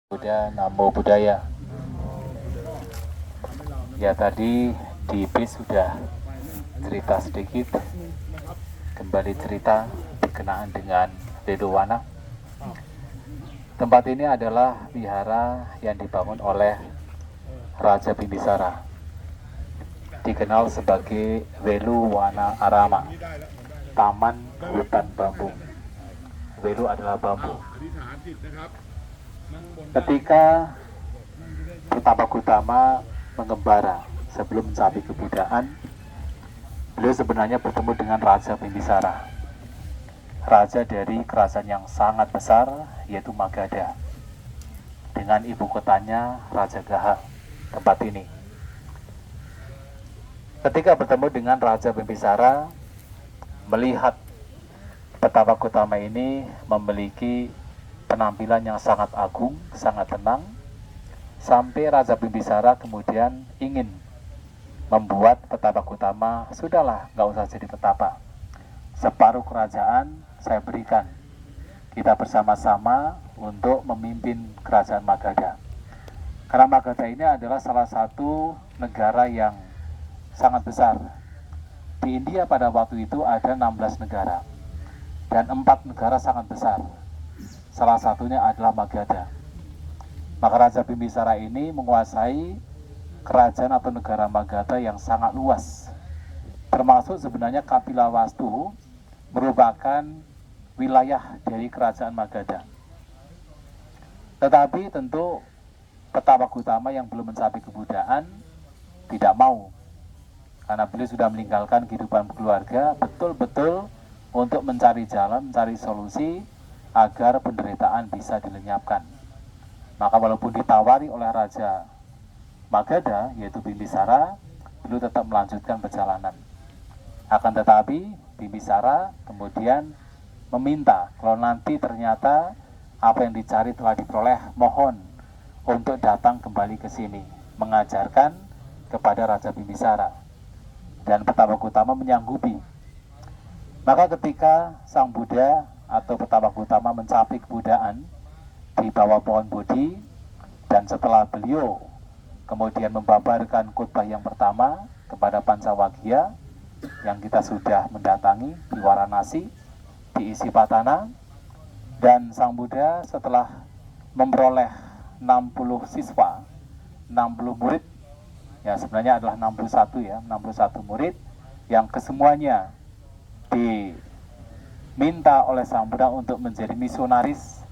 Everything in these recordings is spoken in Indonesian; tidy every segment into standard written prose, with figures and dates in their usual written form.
Buddha, Namo Buddhaya. Ya tadi di bis sudah cerita sedikit, kembali cerita berkenaan dengan Dedowana. Tempat ini adalah wihara yang dibangun oleh Raja Bimbisara, dikenal sebagai Welu Wana Arama, Taman Hutan Bambu. Welu adalah bambu. Ketika Pertapa Gautama mengembara sebelum mencapai kebudayaan, beliau sebenarnya bertemu dengan Raja Bimbisara, raja dari kerajaan yang sangat besar, yaitu Magadha, dengan ibu kotanya Rajagaha, tempat ini. Ketika bertemu dengan Raja Bimbisara, melihat Pertapa Gautama ini memiliki penampilan yang sangat agung, sangat tenang, sampai Raja Bimbisara kemudian ingin membuat Pertapa Gautama, sudahlah, nggak usah jadi petapa. Separuh kerajaan saya berikan, kita bersama-sama untuk memimpin kerajaan Magadha. Karena Magadha ini adalah salah satu negara yang sangat besar. Di India pada waktu itu ada 16 negara, dan 4 negara sangat besar. Salah satunya adalah Magadha. Maka Raja Bimbisara ini menguasai kerajaan atau negara Magadha yang sangat luas. Termasuk sebenarnya Kapilawastu merupakan wilayah dari kerajaan Magadha. Tetapi tentu Pertapa Gautama yang belum mencapai kebudayaan tidak mau. Karena beliau sudah meninggalkan kehidupan keluarga betul-betul untuk mencari jalan, mencari solusi agar penderitaan bisa dilenyapkan. Maka walaupun ditawari oleh Raja Magadha, yaitu Bimbisara, beliau tetap melanjutkan perjalanan. Akan tetapi Bimbisara kemudian meminta, kalau nanti ternyata apa yang dicari telah diperoleh, mohon untuk datang kembali ke sini, mengajarkan kepada Raja Bimbisara. Dan Pertapa Gautama menyanggupi. Maka ketika Sang Buddha atau Pertapa Gautama mencapai kebudayaan di bawah pohon Bodhi, dan setelah beliau kemudian membabarkan khutbah yang pertama kepada Pancawagya yang kita sudah mendatangi di Varanasi, di Isipatana, dan Sang Buddha setelah memperoleh 60 siswa, 60 murid, ya sebenarnya adalah 61 ya, 61 murid yang kesemuanya diminta oleh Sang Buddha untuk menjadi misionaris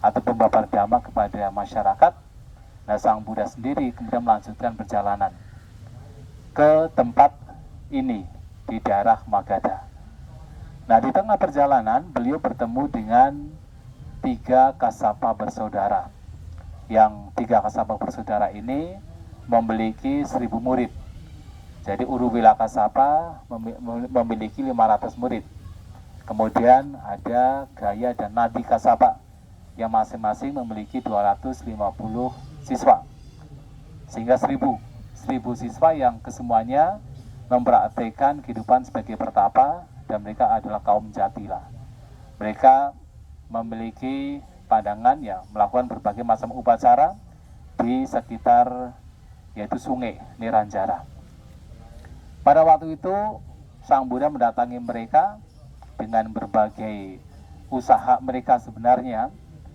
atau pembabar dhamma kepada masyarakat. Nah, Sang Buddha sendiri kemudian melanjutkan perjalanan ke tempat ini di daerah Magadha. Nah, di tengah perjalanan beliau bertemu dengan 3 Kassapa bersaudara. Yang 3 Kassapa bersaudara ini memiliki 1000 murid. Jadi Uruwila Kassapa memiliki 500 murid. Kemudian ada Gaya dan Nadi Kassapa yang masing-masing memiliki 250 siswa. Sehingga 1000 siswa yang kesemuanya mempraktikkan kehidupan sebagai pertapa, dan mereka adalah kaum Jatila. Mereka memiliki pandangan ya melakukan berbagai macam upacara di sekitar yaitu sungai Niranjara. Pada waktu itu Sang Buddha mendatangi mereka dengan berbagai usaha mereka sebenarnya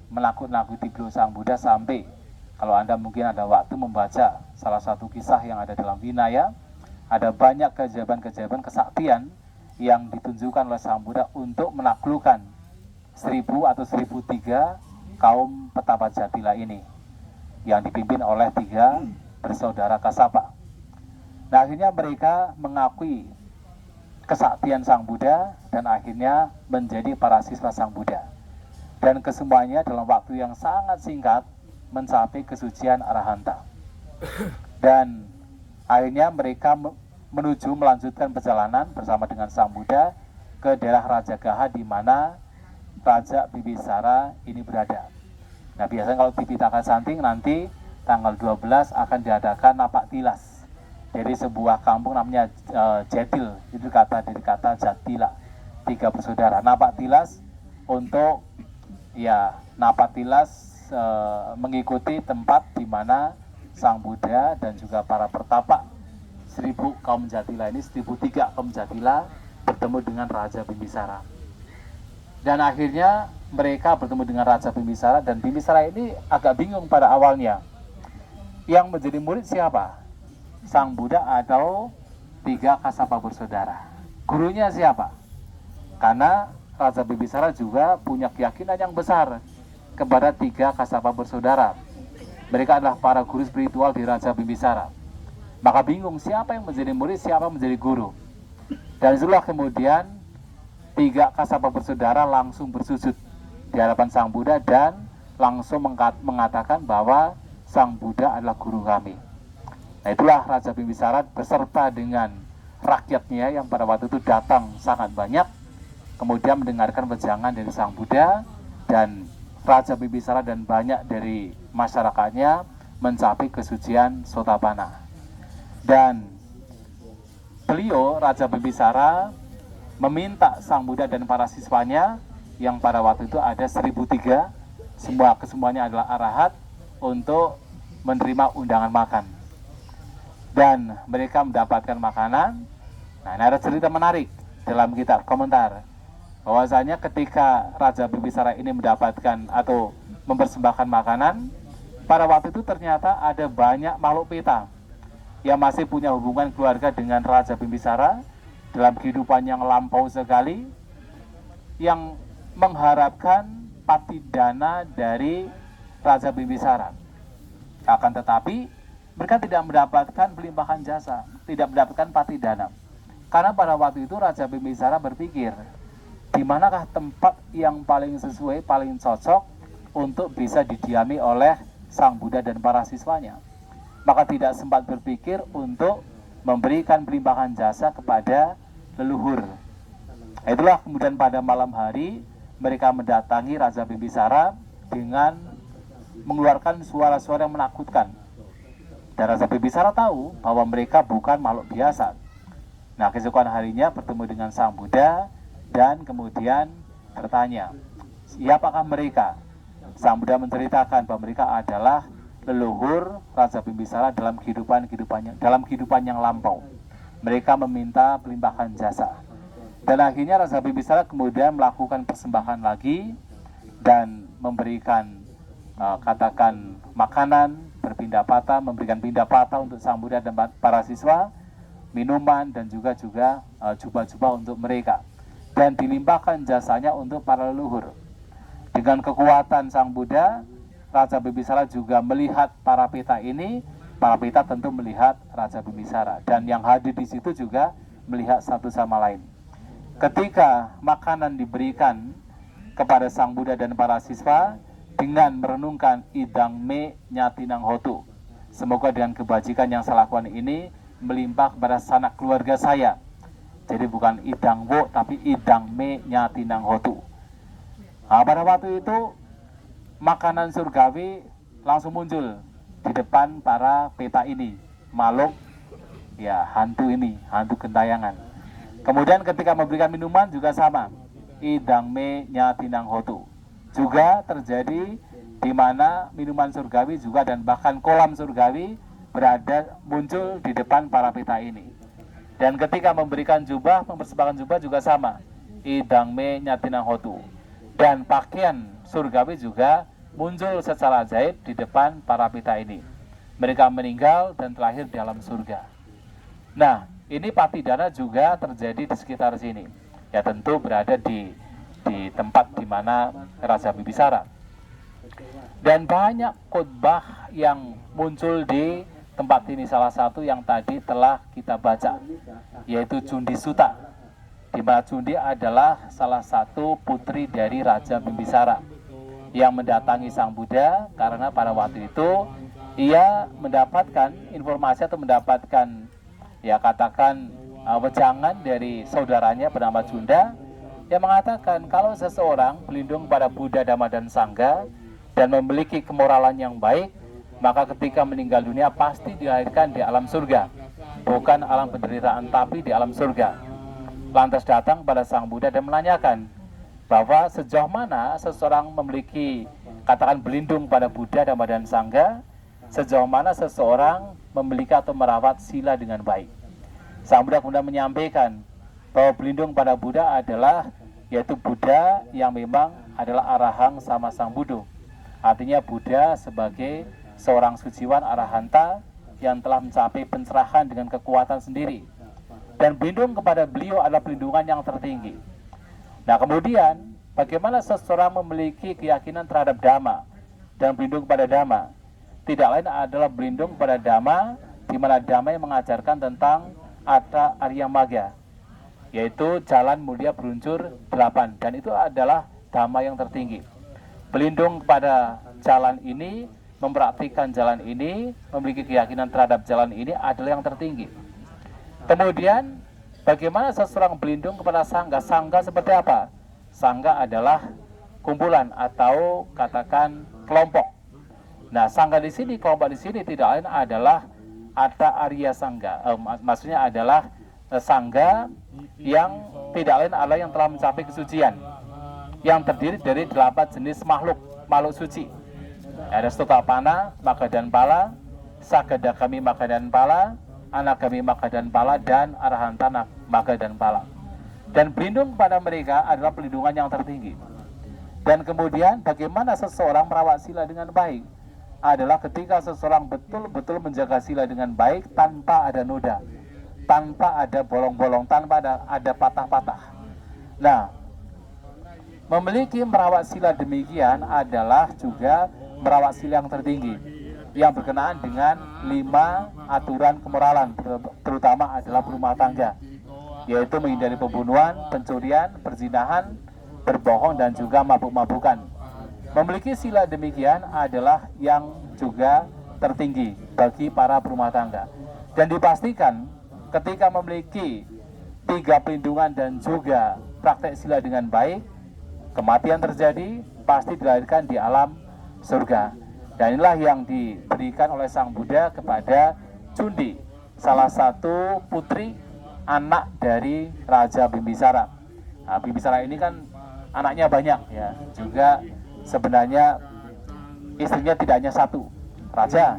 menakut-nakuti beliau Sang Buddha, sampai kalau Anda mungkin ada waktu membaca salah satu kisah yang ada dalam Vinaya, ada banyak keajaiban-keajaiban kesaktian yang ditunjukkan oleh Sang Buddha untuk menaklukkan 1000 atau 1003 kaum petapa Jatila ini yang dipimpin oleh 3 bersaudara Kassapa. Nah, akhirnya mereka mengakui kesaktian Sang Buddha dan akhirnya menjadi para siswa Sang Buddha. Dan kesemuanya dalam waktu yang sangat singkat mencapai kesucian Arahanta. Dan akhirnya mereka melanjutkan perjalanan bersama dengan Sang Buddha ke daerah Rajagaha di mana Raja Bimbisara ini berada. Nah, biasanya kalau di Pitaka Santing nanti tanggal 12 akan diadakan napak tilas dari sebuah kampung namanya Jetil, itu dari kata Jatila, 3 bersaudara. Napak tilas untuk ya napak tilas mengikuti tempat di mana Sang Buddha dan juga para pertapa 1000 kaum jatila ini, 1003 kaum jatila bertemu dengan Raja Bimbisara. Dan akhirnya mereka bertemu dengan Raja Bimbisara, dan Bimbisara ini agak bingung pada awalnya. Yang menjadi murid siapa? Sang Buddha atau 3 Kasapa bersaudara? Gurunya siapa? Karena Raja Bimbisara juga punya keyakinan yang besar kepada 3 Kasapa bersaudara. Mereka adalah para guru spiritual di Raja Bimbisara. Maka bingung siapa yang menjadi murid, siapa menjadi guru. Dan itulah kemudian 3 Kasapa bersaudara langsung bersujud di hadapan Sang Buddha dan langsung mengatakan bahwa Sang Buddha adalah guru kami. Nah, itulah Raja Bimbisara beserta dengan rakyatnya yang pada waktu itu datang sangat banyak, kemudian mendengarkan wejangan dari Sang Buddha, dan Raja Bimbisara dan banyak dari masyarakatnya mencapai kesucian Sotapanna. Dan beliau, Raja Bimbisara, meminta Sang Buddha dan para siswanya yang pada waktu itu ada 1003, kesemuanya adalah arahat, untuk menerima undangan makan. Dan mereka mendapatkan makanan. Nah, ini ada cerita menarik dalam kitab komentar, bahwasanya ketika Raja Bimbisara ini mendapatkan atau mempersembahkan makanan, pada waktu itu ternyata ada banyak makhluk peta yang masih punya hubungan keluarga dengan Raja Bimbisara dalam kehidupan yang lampau sekali, yang mengharapkan patidana dari Raja Bimbisara. Akan tetapi mereka tidak mendapatkan pelimpahan jasa, tidak mendapatkan patidana. Karena pada waktu itu Raja Bimbisara berpikir, di manakah tempat yang paling sesuai, paling cocok untuk bisa didiami oleh Sang Buddha dan para siswanya. Maka tidak sempat berpikir untuk memberikan pelimpahan jasa kepada leluhur. Itulah kemudian pada malam hari mereka mendatangi Raja Bimbisara dengan mengeluarkan suara-suara yang menakutkan. Dan Raja Bimbisara tahu bahwa mereka bukan makhluk biasa. Nah, keesokan harinya bertemu dengan Sang Buddha dan kemudian bertanya, siapakah mereka? Sang Buddha menceritakan bahwa mereka adalah leluhur Raja Bimbisara dalam kehidupan yang lampau. Mereka meminta pelimpahan jasa. Dan akhirnya Raja Bimbisara kemudian melakukan persembahan lagi dan memberikan katakan makanan, memberikan pindah patah untuk Sang Buddha dan para siswa, minuman dan juga jubah-jubah untuk mereka. Dan dilimpahkan jasanya untuk para leluhur. Dengan kekuatan Sang Buddha, Raja Bimbisara juga melihat para peta ini, para peta tentu melihat Raja Bimbisara, dan yang hadir di situ juga melihat satu sama lain. Ketika makanan diberikan kepada Sang Buddha dan para siswa dengan merenungkan idang me nyatinang hotu, semoga dengan kebajikan yang saya lakukan ini melimpah kepada sanak keluarga saya. Jadi bukan idang wo, tapi idang me nyatinang hotu. Nah, pada waktu itu makanan surgawi langsung muncul di depan para peta ini, makhluk ya hantu ini, hantu gentayangan. Kemudian ketika memberikan minuman juga sama, idang me nyatinang hotu. Juga terjadi di mana minuman surgawi juga dan bahkan kolam surgawi muncul di depan para peta ini. Dan ketika memberikan jubah, mempersembahkan jubah juga sama, idang me nyatinang hotu. Dan pakaian surgawi juga muncul secara ajaib di depan para pita ini. Mereka meninggal dan terlahir di alam surga. Nah, ini patidana juga terjadi di sekitar sini. Ya tentu berada di tempat di mana Raja Bimbisara. Dan banyak khotbah yang muncul di tempat ini, salah satu yang tadi telah kita baca, yaitu Cundi Sutta. Di mana Cundi adalah salah satu putri dari Raja Bimbisara yang mendatangi Sang Buddha karena pada waktu itu ia mendapatkan informasi atau mendapatkan ya katakan wejangan dari saudaranya bernama Cunda yang mengatakan kalau seseorang berlindung pada Buddha, Dhamma dan Sangha dan memiliki kemoralan yang baik, maka ketika meninggal dunia pasti dilahirkan di alam surga, bukan alam penderitaan tapi di alam surga. Lantas datang pada Sang Buddha dan menanyakan bahwa sejauh mana seseorang memiliki katakan berlindung pada Buddha dan badan Sangga, sejauh mana seseorang memiliki atau merawat sila dengan baik. Sang Buddha kemudian menyampaikan bahwa berlindung pada Buddha adalah yaitu Buddha yang memang adalah arahang sama Sang Buddha. Artinya Buddha sebagai seorang suciwan arahanta yang telah mencapai pencerahan dengan kekuatan sendiri. Dan berlindung kepada beliau adalah perlindungan yang tertinggi. Nah kemudian bagaimana seseorang memiliki keyakinan terhadap Dhamma dan berlindung kepada Dhamma? Tidak lain adalah berlindung kepada Dhamma, di mana Dhamma yang mengajarkan tentang ada Arya Magga, yaitu jalan mulia berunsur 8, dan itu adalah Dhamma yang tertinggi. Berlindung kepada jalan ini, mempraktikkan jalan ini, memiliki keyakinan terhadap jalan ini adalah yang tertinggi. Kemudian bagaimana seseorang berlindung kepada Sangga? Sangga seperti apa? Sangga adalah kumpulan atau katakan kelompok. Nah, Sangga di sini, kelompok di sini tidak lain adalah ada Arya Sangga. Maksudnya adalah Sangga yang tidak lain adalah yang telah mencapai kesucian, yang terdiri dari 8 jenis makhluk suci. Ada Stutapana, Magga dan Pala, Sakadagami Magga dan Pala, Anagami Magga dan Pala, dan Arahanta Magga dan Pala. Dan berlindung kepada mereka adalah perlindungan yang tertinggi. Dan kemudian bagaimana seseorang merawat sila dengan baik? Adalah ketika seseorang betul-betul menjaga sila dengan baik tanpa ada noda, tanpa ada bolong-bolong, tanpa ada patah-patah. Nah, memiliki merawat sila demikian adalah juga merawat sila yang tertinggi, yang berkenaan dengan 5 aturan kemoralan, terutama adalah berumah tangga, yaitu menghindari pembunuhan, pencurian, perzinahan, berbohong, dan juga mabuk-mabukan. Memiliki sila demikian adalah yang juga tertinggi bagi para berumah tangga. Dan dipastikan ketika memiliki 3 perlindungan dan juga praktek sila dengan baik, kematian terjadi pasti dilahirkan di alam surga. Dan inilah yang diberikan oleh Sang Buddha kepada Cundi, salah satu putri anak dari Raja Bimbisara. Nah, Bimbisara ini kan anaknya banyak ya, juga sebenarnya istrinya tidak hanya satu, raja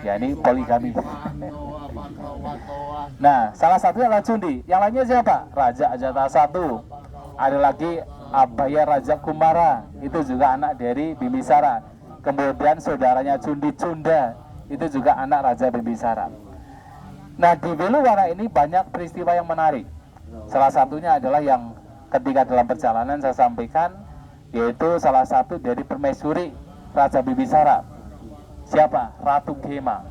ya ini poligami. Nah, salah satunya adalah Cundi, yang lainnya siapa? Raja Ajatasattu, ada lagi Abhaya Raja Kumara, itu juga anak dari Bimbisara. Kemudian saudaranya Cundi Cunda, itu juga anak Raja Bimbisara. Nah, di Weluwana ini banyak peristiwa yang menarik. Salah satunya adalah yang ketika dalam perjalanan saya sampaikan, yaitu salah satu dari permaisuri Raja Bimbisara. Siapa? Ratu Gema.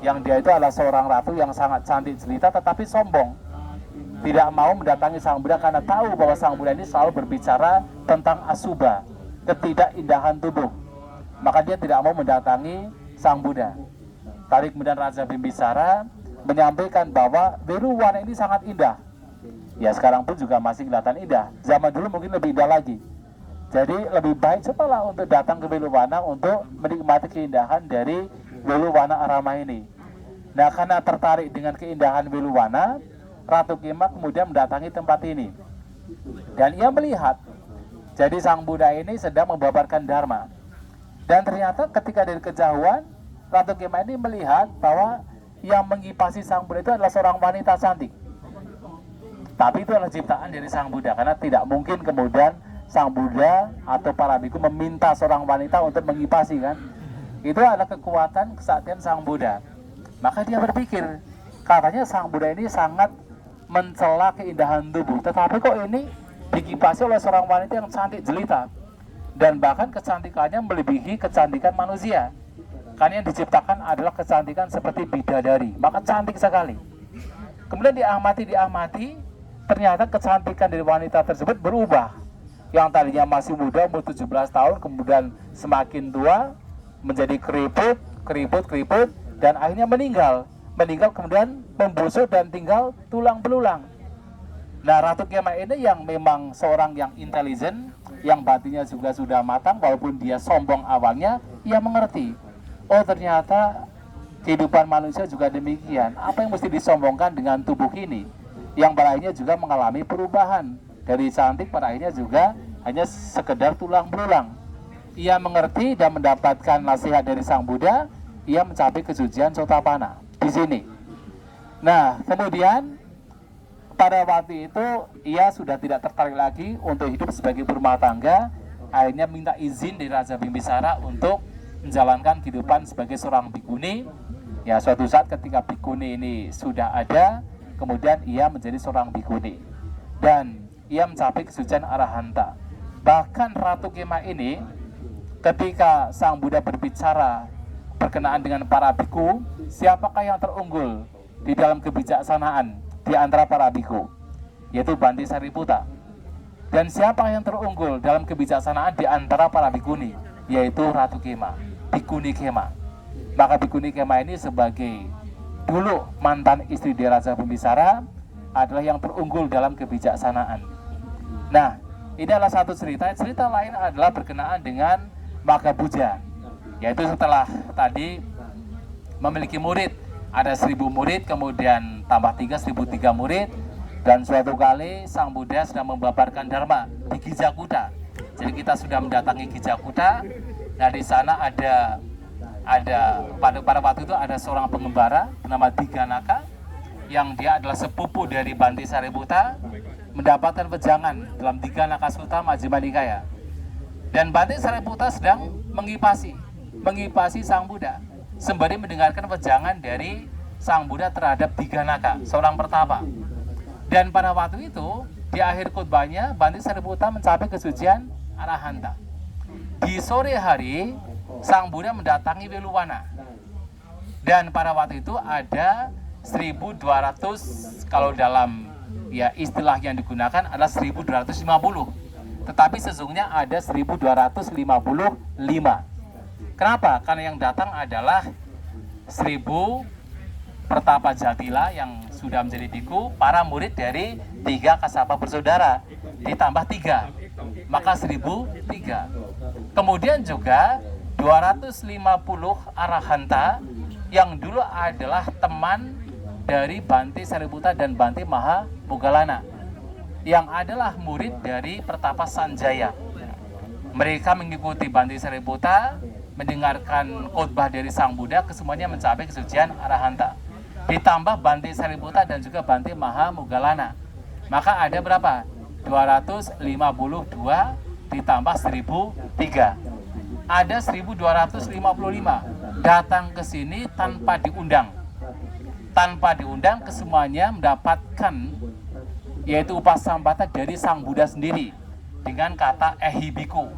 Yang dia itu adalah seorang ratu yang sangat cantik jelita tetapi sombong. Tidak mau mendatangi Sang Buddha karena tahu bahwa Sang Buddha ini selalu berbicara tentang asubha, ketidakindahan tubuh. Maka dia tidak mau mendatangi Sang Buddha. Tapi kemudian Raja Bimbisara menyampaikan bahwa Weluwana ini sangat indah. Ya sekarang pun juga masih kelihatan indah. Zaman dulu mungkin lebih indah lagi. Jadi lebih baik cobalah untuk datang ke Weluwana untuk menikmati keindahan dari Weluwana Arama ini. Nah, karena tertarik dengan keindahan Weluwana, Ratu Gema kemudian mendatangi tempat ini. Dan ia melihat, jadi Sang Buddha ini sedang membabarkan Dharma. Dan ternyata ketika dari kejauhan, Ratu Gema ini melihat bahwa yang mengipasi Sang Buddha itu adalah seorang wanita cantik. Tapi itu adalah ciptaan dari Sang Buddha, karena tidak mungkin kemudian Sang Buddha atau para biku meminta seorang wanita untuk mengipasi kan. Itu adalah kekuatan kesaktian Sang Buddha. Maka dia berpikir, katanya Sang Buddha ini sangat mencela keindahan tubuh, tetapi kok ini dikipasi oleh seorang wanita yang cantik jelita, dan bahkan kecantikannya melebihi kecantikan manusia. Karena yang diciptakan adalah kecantikan seperti bidadari, maka cantik sekali. Kemudian diamati, ternyata kecantikan dari wanita tersebut berubah. Yang tadinya masih muda, umur 17 tahun, kemudian semakin tua, menjadi keriput, dan akhirnya meninggal. Meninggal kemudian membusuk dan tinggal tulang belulang. Nah, Ratu Gema ini yang memang seorang yang intelijen, yang batinnya juga sudah matang, walaupun dia sombong awalnya, ia mengerti. Oh, ternyata kehidupan manusia juga demikian. Apa yang mesti disombongkan dengan tubuh ini? Yang pada akhirnya juga mengalami perubahan. Dari cantik pada akhirnya juga hanya sekedar tulang belulang. ia mengerti dan mendapatkan nasihat dari Sang Buddha, ia mencapai kesucian Sotapanna di sini. Nah, kemudian pada waktu itu ia sudah tidak tertarik lagi untuk hidup sebagai berumah tangga. Akhirnya minta izin dari Raja Bimbisara untuk menjalankan kehidupan sebagai seorang bikuni. Ya, suatu saat ketika bikuni ini sudah ada, kemudian ia menjadi seorang bikuni dan ia mencapai kesucian Arahanta. Bahkan Ratu Kema ini ketika Sang Buddha berbicara berkenaan dengan para biku, siapakah yang terunggul di dalam kebijaksanaan di antara para biku? Yaitu Bhante Sariputta. Dan siapa yang terunggul dalam kebijaksanaan di antara para bikuni? Yaitu Ratu Kema, Bikuni Kema. Maka Bikuni Kema ini sebagai dulu mantan istri dari Raja Bimbisara adalah yang terunggul dalam kebijaksanaan. Nah, ini adalah satu cerita. Cerita lain adalah berkenaan dengan Maghapuja, yaitu setelah tadi memiliki murid, ada 1000 murid, kemudian tambah 1003 murid, dan suatu kali Sang Buddha sedang membabarkan Dharma di Gijakuta. Jadi kita sudah mendatangi Gijakuta. Nah, di sana ada pada waktu itu ada seorang pengembara bernama Diganaka, yang dia adalah sepupu dari Bhante Sariputta, mendapatkan wejangan dalam Diganaka Sutta Majjhima Nikaya. Dan Bhante Sariputta sedang mengipasi Sang Buddha sembari mendengarkan wejangan dari Sang Buddha terhadap Diganaka, seorang pertapa. Dan pada waktu itu, di akhir khutbahnya, Bhante Sariputta mencapai kesucian Arahanta. Di sore hari, Sang Buddha mendatangi Weluwana. Dan pada waktu itu ada 1200, kalau dalam ya istilah yang digunakan adalah 1250. Tetapi sesungguhnya ada 1255. Kenapa? Karena yang datang adalah 1000 pertapa jatila yang sudah menjadi biku, para murid dari 3 Kasapa bersaudara, ditambah 3, maka 1003. Kemudian juga 250 Arahanta yang dulu adalah teman dari Bhante Sariputta dan Bhante Mahamoggallana, yang adalah murid dari Pertapa Sanjaya. Mereka mengikuti Bhante Sariputta, mendengarkan khotbah dari Sang Buddha, kesemuanya mencapai kesucian Arahanta. Ditambah Bhante Sariputta dan juga Bhante Mahamoggallana, maka ada berapa? 252 ditambah 1003. Ada 1255 datang ke sini tanpa diundang. Tanpa diundang, kesemuanya mendapatkan yaitu upasambata dari Sang Buddha sendiri dengan kata ehibiku.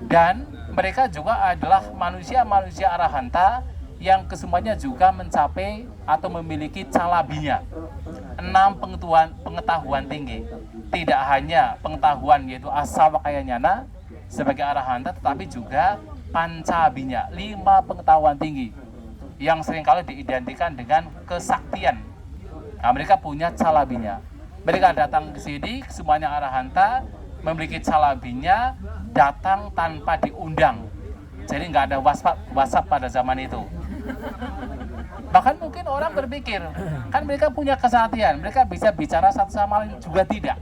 Dan mereka juga adalah manusia-manusia Arahanta yang kesemuanya juga mencapai atau memiliki calabinya 6 pengetahuan tinggi. Tidak hanya pengetahuan yaitu asawakaya nyana sebagai Arahanta, tetapi juga pancabinya, 5 pengetahuan tinggi yang seringkali diidentikan dengan kesaktian. Nah, mereka punya calabinya. Mereka datang ke sini, semuanya Arahanta, memiliki calabinya, datang tanpa diundang. Jadi nggak ada WhatsApp pada zaman itu. Bahkan mungkin orang berpikir, kan mereka punya kesaktian, mereka bisa bicara satu sama lain, juga tidak.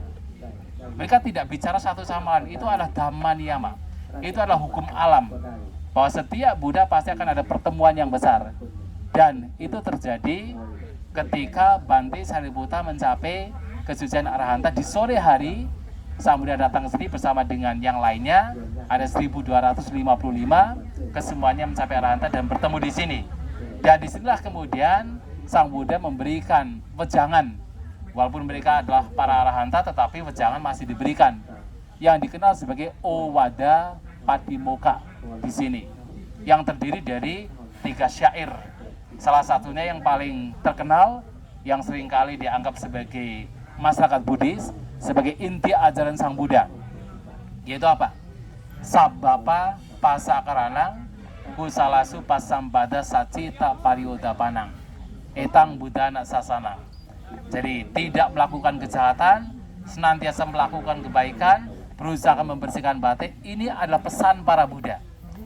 Mereka tidak bicara satu sama lain, itu adalah dhamma niyama, itu adalah hukum alam, bahwa setiap Buddha pasti akan ada pertemuan yang besar. Dan itu terjadi ketika Bhante Sariputta mencapai kesucian Arahanta di sore hari. Sang Buddha datang ke sini bersama dengan yang lainnya, ada 1255, kesemuanya mencapai Arahanta dan bertemu di sini. Dan disinilah kemudian Sang Buddha memberikan wejangan. Walaupun mereka adalah para Arahanta, tetapi wejangan masih diberikan, yang dikenal sebagai Owada Patimokkha di sini, yang terdiri dari 3 syair. Salah satunya yang paling terkenal, yang seringkali dianggap sebagai masyarakat Buddhis sebagai inti ajaran Sang Buddha, yaitu apa? Sabbapa pasakaranang kusalasu pasambada sacita pariodapanang etang buddhana sasana. Jadi tidak melakukan kejahatan, senantiasa melakukan kebaikan, berusaha membersihkan batin. Ini adalah pesan para Buddha.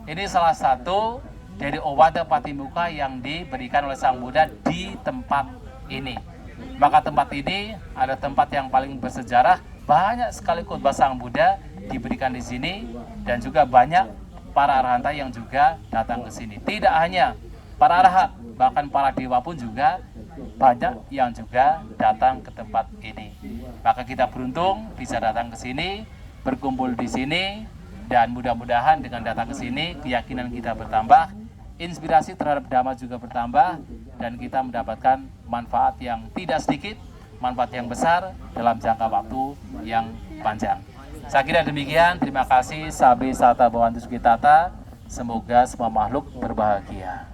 Ini salah satu dari Owada Patimokkha yang diberikan oleh Sang Buddha di tempat ini. Maka tempat ini ada tempat yang paling bersejarah, banyak sekali khotbah Sang Buddha diberikan di sini, dan juga banyak para arahanta yang juga datang ke sini. Tidak hanya para arahat, bahkan para dewa pun juga banyak yang juga datang ke tempat ini. Maka kita beruntung bisa datang ke sini, berkumpul di sini, dan mudah-mudahan dengan datang ke sini keyakinan kita bertambah, inspirasi terhadap Dhamma juga bertambah, dan kita mendapatkan manfaat yang tidak sedikit, manfaat yang besar dalam jangka waktu yang panjang. Saya kira demikian. Terima kasih. Sabi Sata Bhavantu Sukhitata. Semoga semua makhluk berbahagia.